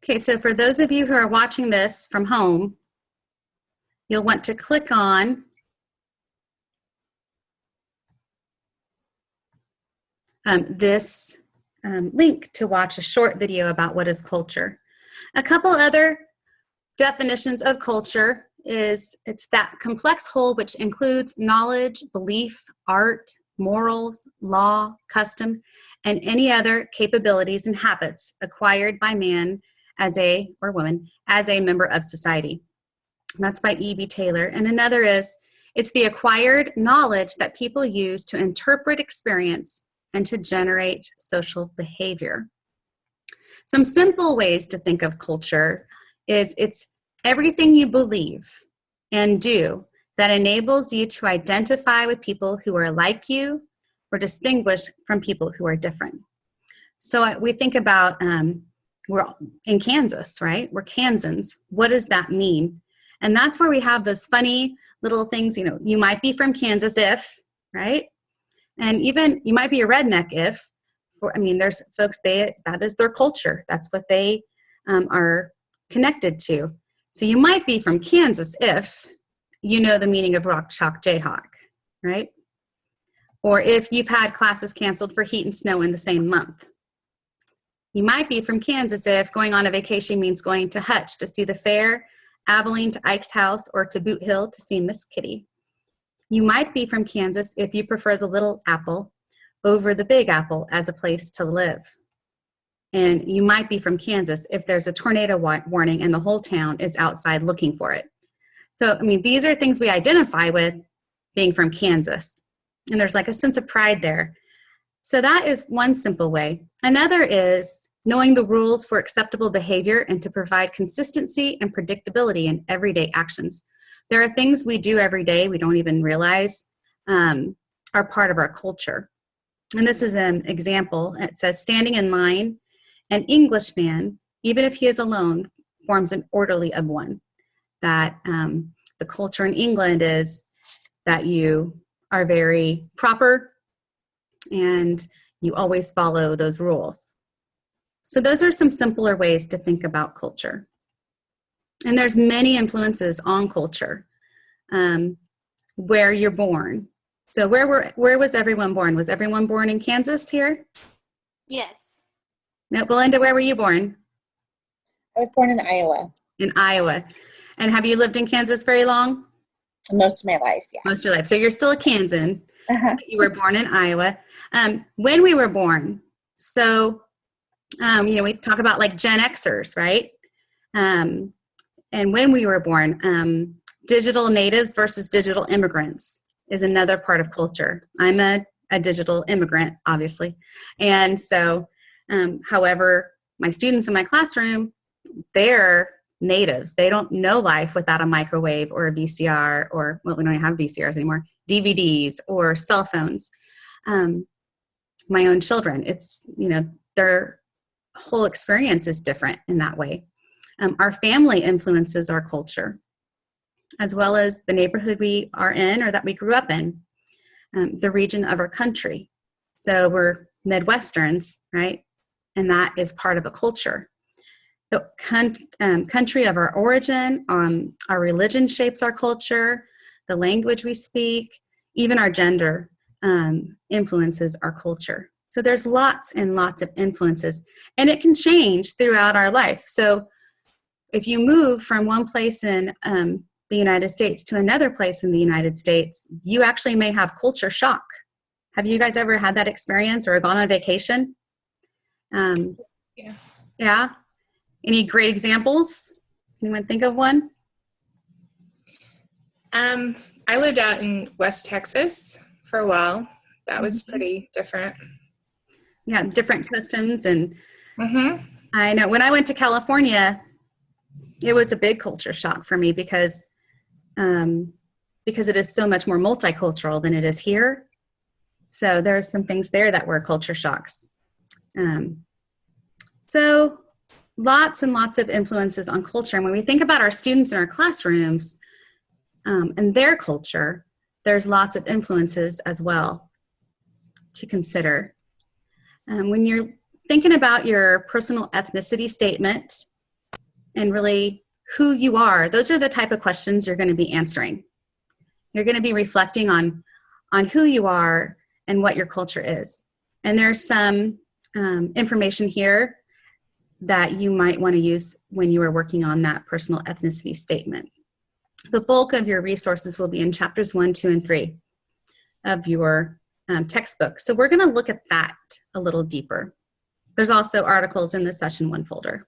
Okay, so for those of you who are watching this from home, you'll want to click on this link to watch a short video about what is culture. A couple other definitions of culture is it's that complex whole which includes knowledge, belief, art, morals, law, custom, and any other capabilities and habits acquired by man as a, or woman, as a member of society. And that's by E.B. Taylor. And another is, it's the acquired knowledge that people use to interpret experience and to generate social behavior. Some simple ways to think of culture is it's everything you believe and do that enables you to identify with people who are like you or distinguished from people who are different. So we think about, we're in Kansas, right? We're Kansans. What does that mean? And that's where we have those funny little things, you might be from Kansas if, right? And even you might be a redneck if, there's folks, that is their culture. That's what they are connected to. So you might be from Kansas if you know the meaning of rock, chalk, jayhawk, right? Or if you've had classes canceled for heat and snow in the same month. You might be from Kansas if going on a vacation means going to Hutch to see the fair, Abilene to Ike's house, or to Boot Hill to see Miss Kitty. You might be from Kansas if you prefer the Little Apple over the Big Apple as a place to live. And you might be from Kansas if there's a tornado warning and the whole town is outside looking for it. So, these are things we identify with being from Kansas. And there's like a sense of pride there. So that is one simple way. Another is knowing the rules for acceptable behavior and to provide consistency and predictability in everyday actions. There are things we do every day we don't even realize are part of our culture. And this is an example. It says, standing in line, an Englishman, even if he is alone, forms an orderly of one. That the culture in England is that you are very proper and you always follow those rules. So those are some simpler ways to think about culture. And there's many influences on culture. Where you're born. So where was everyone born? Was everyone born in Kansas here? Yes. No, Belinda, where were you born? I was born in Iowa. In Iowa. And have you lived in Kansas very long? Most of my life, yeah. Most of your life. So you're still a Kansan. Uh-huh. You were born in Iowa. When we were born, so, we talk about like Gen Xers, right? And when we were born, digital natives versus digital immigrants is another part of culture. I'm a digital immigrant, obviously. And so, however, my students in my classroom, they're natives. They don't know life without a microwave or a VCR or, well, we don't even have VCRs anymore, DVDs or cell phones. My own children, it's, their whole experience is different in that way. Our family influences our culture, as well as the neighborhood we are in or that we grew up in, the region of our country. So we're Midwesterns, right? And that is part of a culture. The country of our origin, our religion shapes our culture, the language we speak, even our gender influences our culture. So there's lots and lots of influences, and it can change throughout our life. So if you move from one place in the United States to another place in the United States, you actually may have culture shock. Have you guys ever had that experience or gone on vacation? Yeah. Any great examples? Anyone think of one? I lived out in West Texas for a while. That was pretty different. Yeah, different customs. And I know when I went to California, it was a big culture shock for me because it is so much more multicultural than it is here. So there are some things there that were culture shocks. So lots and lots of influences on culture. And when we think about our students in our classrooms and their culture, there's lots of influences as well to consider. When you're thinking about your personal ethnicity statement, and really who you are, those are the type of questions you're going to be answering. You're going to be reflecting on who you are and what your culture is. And there's some information here that you might want to use when you are working on that personal ethnicity statement. The bulk of your resources will be in chapters 1, 2, and 3 of your textbook. So we're going to look at that a little deeper. There's also articles in the session 1 folder.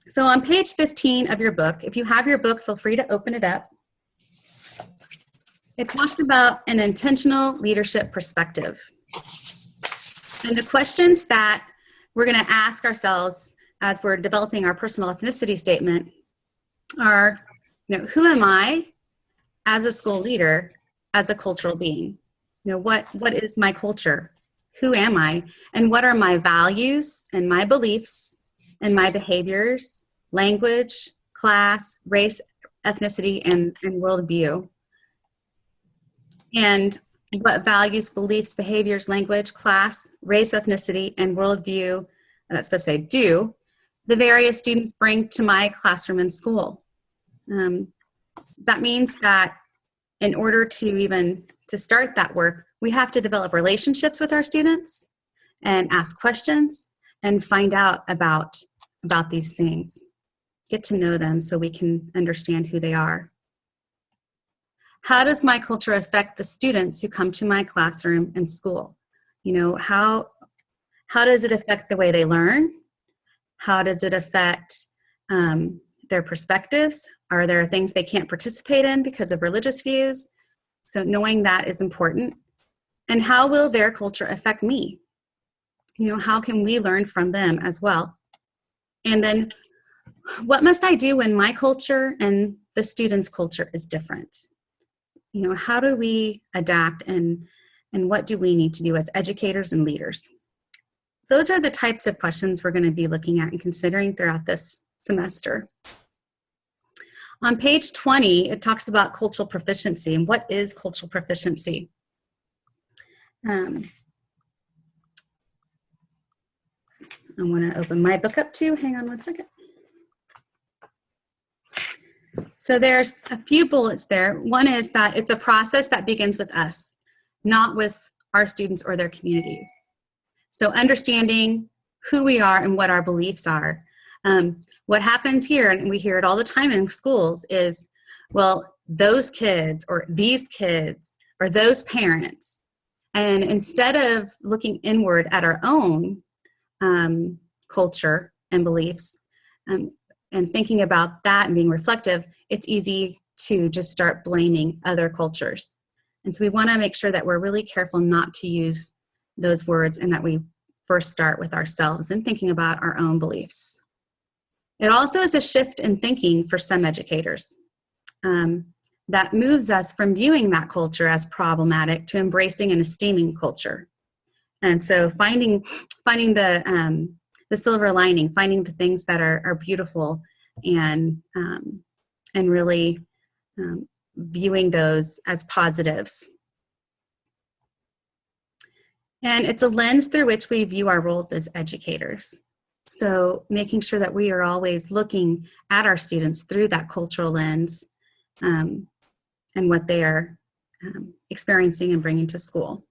So on page 15 of your book, if you have your book, feel free to open it up. It talks about an intentional leadership perspective. And the questions that we're going to ask ourselves as we're developing our personal ethnicity statement are, who am I as a school leader, as a cultural being? What is my culture? Who am I? And what are my values and my beliefs and my behaviors, language, class, race, ethnicity, and worldview? And what values, beliefs, behaviors, language, class, race, ethnicity, and worldview, and that's supposed to say do, the various students bring to my classroom and school. That means that in order to start that work, we have to develop relationships with our students and ask questions and find out about these things. Get to know them so we can understand who they are. How does my culture affect the students who come to my classroom and school? How does it affect the way they learn? How does it affect their perspectives? Are there things they can't participate in because of religious views? So knowing that is important. And how will their culture affect me? How can we learn from them as well? And then what must I do when my culture and the student's culture is different? How do we adapt, and what do we need to do as educators and leaders? Those are the types of questions we're going to be looking at and considering throughout this semester. On page 20, it talks about cultural proficiency. And what is cultural proficiency? I want to open my book up too. Hang on one second. So there's a few bullets there. One is that it's a process that begins with us, not with our students or their communities. So understanding who we are and what our beliefs are. What happens here, and we hear it all the time in schools, is, well, those kids or these kids or those parents. And instead of looking inward at our own culture and beliefs and thinking about that and being reflective, it's easy to just start blaming other cultures. And so we want to make sure that we're really careful not to use those words and that we first start with ourselves and thinking about our own beliefs. It also is a shift in thinking for some educators that moves us from viewing that culture as problematic to embracing and esteeming culture. And so finding the silver lining, finding the things that are beautiful, and really viewing those as positives. And it's a lens through which we view our roles as educators. So making sure that we are always looking at our students through that cultural lens and what they are experiencing and bringing to school.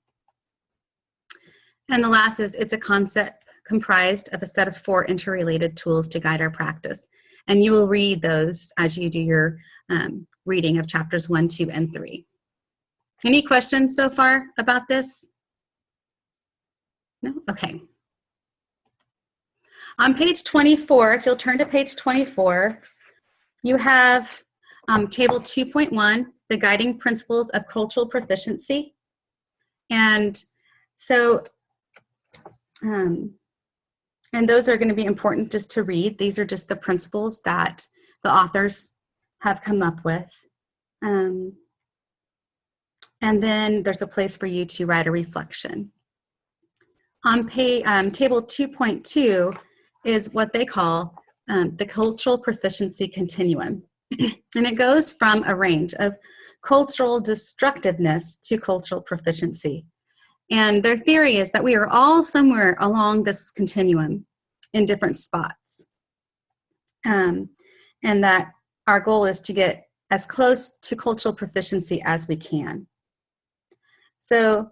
And the last is, it's a concept comprised of a set of 4 interrelated tools to guide our practice. And you will read those as you do your reading of chapters 1, 2, and 3. Any questions so far about this? No? Okay. On page 24, if you'll turn to page 24, you have table 2.1, the guiding principles of cultural proficiency. And so, and those are going to be important just to read. These are just the principles that the authors have come up with. And then there's a place for you to write a reflection. On table 2.2 is what they call the cultural proficiency continuum. And it goes from a range of cultural destructiveness to cultural proficiency. And their theory is that we are all somewhere along this continuum in different spots. and that our goal is to get as close to cultural proficiency as we can. So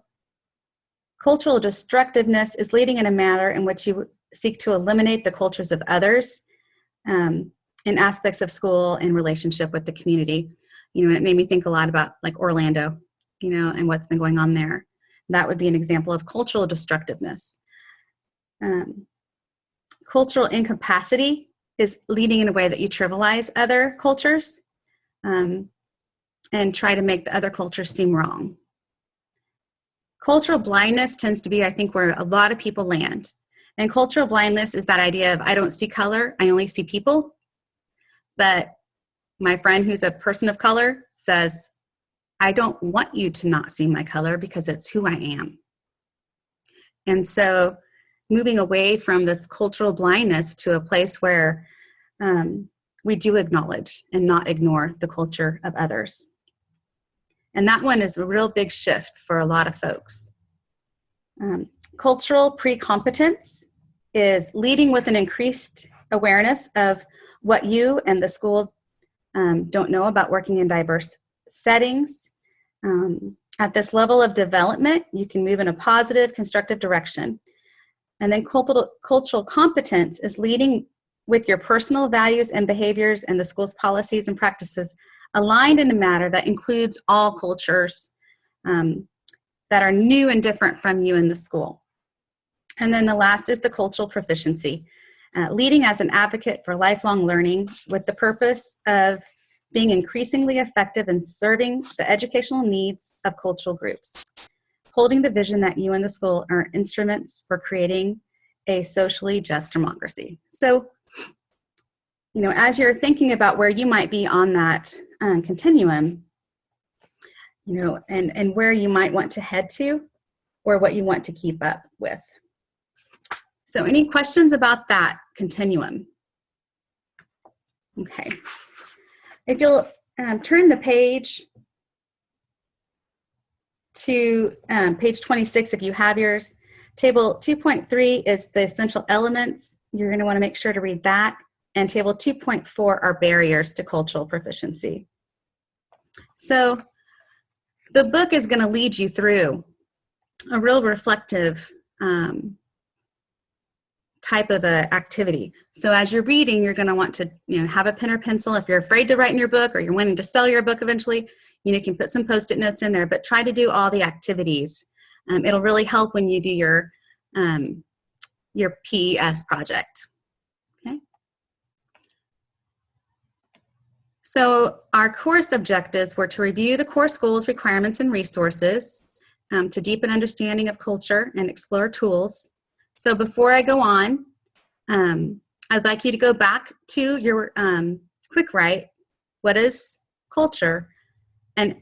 cultural destructiveness is leading in a manner in which you seek to eliminate the cultures of others in aspects of school and relationship with the community. You know, it made me think a lot about like Orlando, you know, and what's been going on there. That would be an example of cultural destructiveness. Cultural incapacity is leading in a way that you trivialize other cultures and try to make the other cultures seem wrong. Cultural blindness tends to be, I think, where a lot of people land. And cultural blindness is that idea of I don't see color, I only see people. But my friend who's a person of color says, I don't want you to not see my color because it's who I am. And so moving away from this cultural blindness to a place where we do acknowledge and not ignore the culture of others. And that one is a real big shift for a lot of folks. Cultural pre-competence is leading with an increased awareness of what you and the school don't know about working in diverse settings. At this level of development, you can move in a positive, constructive direction. And then cultural competence is leading with your personal values and behaviors and the school's policies and practices aligned in a manner that includes all cultures that are new and different from you in the school. And then the last is the cultural proficiency, leading as an advocate for lifelong learning with the purpose of being increasingly effective in serving the educational needs of cultural groups, holding the vision that you and the school are instruments for creating a socially just democracy. So, you know, as you're thinking about where you might be on that continuum, you know, and where you might want to head to or what you want to keep up with. So any questions about that continuum? Okay. If you'll turn the page to page 26, if you have yours, table 2.3 is the essential elements. You're going to want to make sure to read that. And table 2.4 are barriers to cultural proficiency. So the book is going to lead you through a real reflective type of a activity. So as you're reading, you're going to want to, you know, have a pen or pencil. If you're afraid to write in your book or you're wanting to sell your book eventually, you can put some Post-it notes in there, but try to do all the activities. It'll really help when you do your PES project. Okay. So our course objectives were to review the core school's requirements and resources, to deepen understanding of culture and explore tools. So before I go on, I'd like you to go back to your quick write. What is culture? And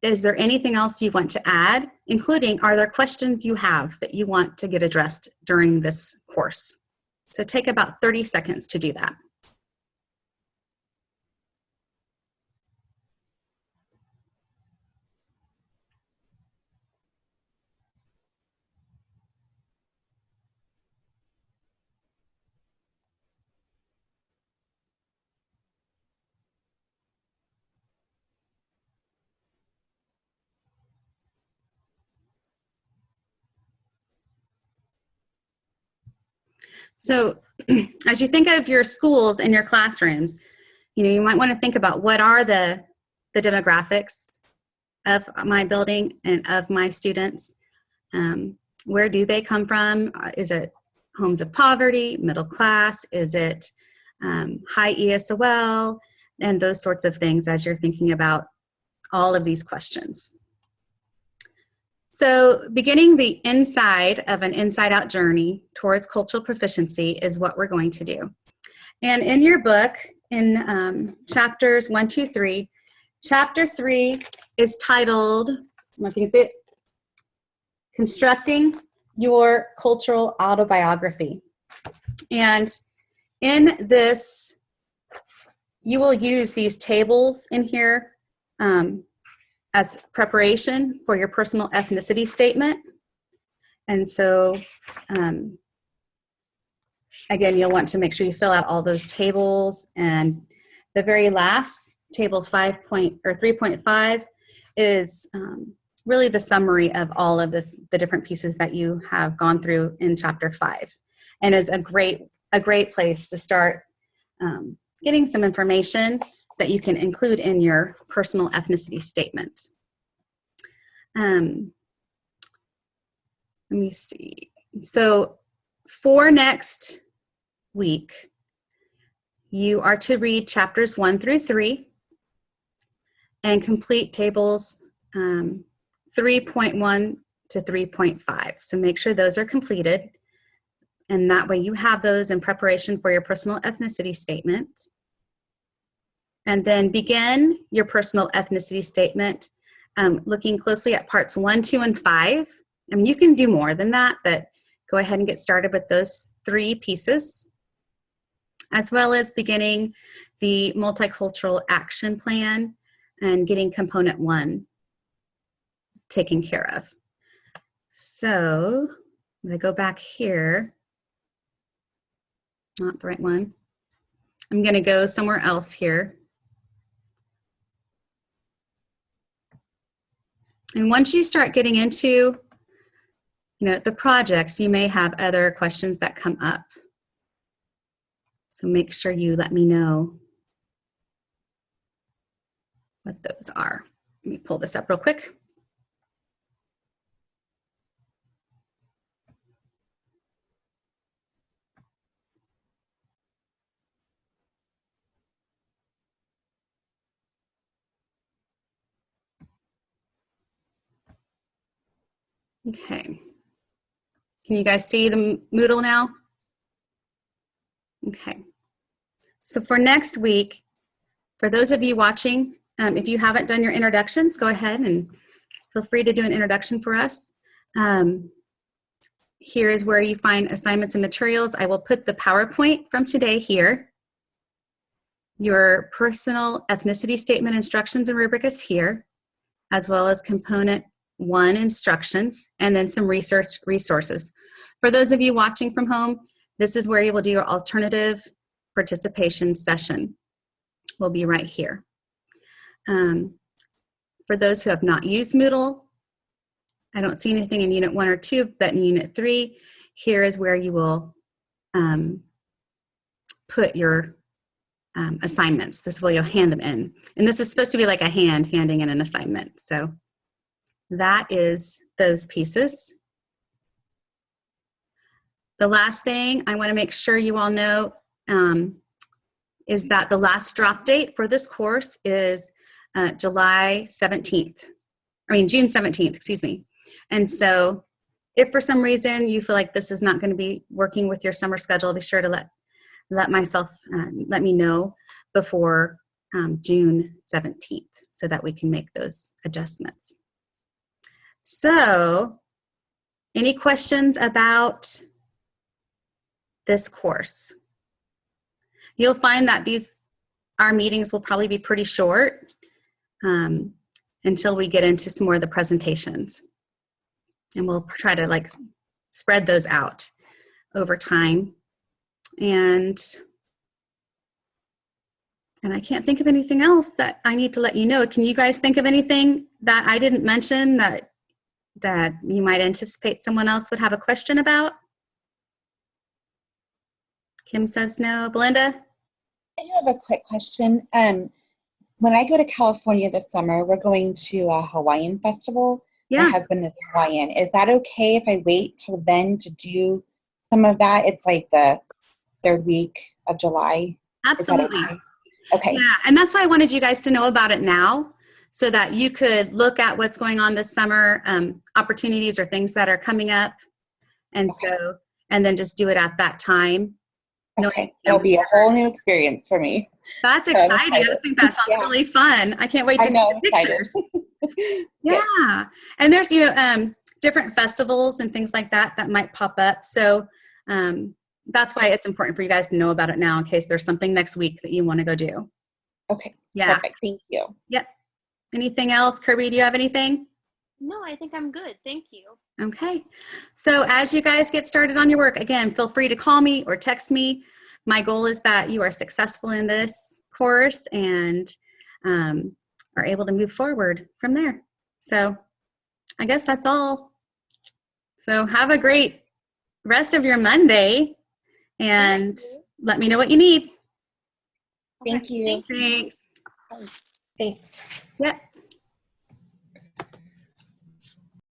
is there anything else you want to add, including are there questions you have that you want to get addressed during this course? So take about 30 seconds to do that. So as you think of your schools and your classrooms, you know, you might want to think about what are the demographics of my building and of my students. Where do they come from? Is it homes of poverty, middle class? Is it high ESOL? And those sorts of things as you're thinking about all of these questions. So beginning the inside of an inside-out journey towards cultural proficiency is what we're going to do. And in your book, in chapters 1, 2, 3, chapter 3 is titled, I don't know if you can see it, Constructing Your Cultural Autobiography. And in this, you will use these tables in here as preparation for your personal ethnicity statement. And so again, you'll want to make sure you fill out all those tables. And the very last table 3.5 is really the summary of all of the different pieces that you have gone through in chapter 5, and is a great place to start getting some information that you can include in your personal ethnicity statement. Let me see. So for next week, you are to read chapters 1 through 3 and complete tables 3.1 to 3.5. So make sure those are completed, and that way you have those in preparation for your personal ethnicity statement. And then begin your personal ethnicity statement looking closely at parts 1, 2, and 5. I mean, you can do more than that, but go ahead and get started with those 3 pieces, as well as beginning the multicultural action plan and getting component 1 taken care of. So I'm going to go back here. Not the right one. I'm going to go somewhere else here. And once you start getting into, the projects, you may have other questions that come up. So make sure you let me know what those are. Let me pull this up real quick. Okay. Can you guys see the Moodle now? Okay. So for next week, for those of you watching, if you haven't done your introductions, go ahead and feel free to do an introduction for us. Here is where you find assignments and materials. I will put the PowerPoint from today here. Your personal ethnicity statement instructions and rubric is here, as well as component 1 instructions, and then some research resources. For those of you watching from home, this is where you will do your alternative participation session. Will be right here. For those who have not used Moodle, I don't see anything in Unit 1 or 2, but in Unit 3, here is where you will put your assignments. This is where you'll hand them in. And this is supposed to be like a handing in an assignment. So that is those pieces. The last thing I want to make sure you all know is that the last drop date for this course is June 17th, excuse me. And so if for some reason you feel like this is not going to be working with your summer schedule, be sure to let me know before June 17th so that we can make those adjustments. So, any questions about this course? You'll find that our meetings will probably be pretty short until we get into some more of the presentations. And we'll try to spread those out over time. And I can't think of anything else that I need to let you know. Can you guys think of anything that I didn't mention that you might anticipate someone else would have a question about? Kim says no. Belinda? I do have a quick question. When I go to California this summer, we're going to a Hawaiian festival. Yeah. My husband is Hawaiian. Is that okay if I wait till then to do some of that? It's like the 3rd week of July. Absolutely. Okay. Yeah, and that's why I wanted you guys to know about it now, so that you could look at what's going on this summer, opportunities or things that are coming up, and and then just do it at that time. Okay, it'll be a whole new experience for me. That's exciting. I think that sounds really fun. I can't wait to see the pictures. Yeah, and there's different festivals and things like that might pop up. So that's why it's important for you guys to know about it now in case there's something next week that you want to go do. Okay. Yeah. Perfect. Thank you. Yep. Anything else? Kirby, do you have anything? No, I think I'm good. Thank you. Okay. So as you guys get started on your work, again, feel free to call me or text me. My goal is that you are successful in this course and are able to move forward from there. So I guess that's all. So have a great rest of your Monday and let me know what you need. Thank you. Thanks. Thanks. Yep.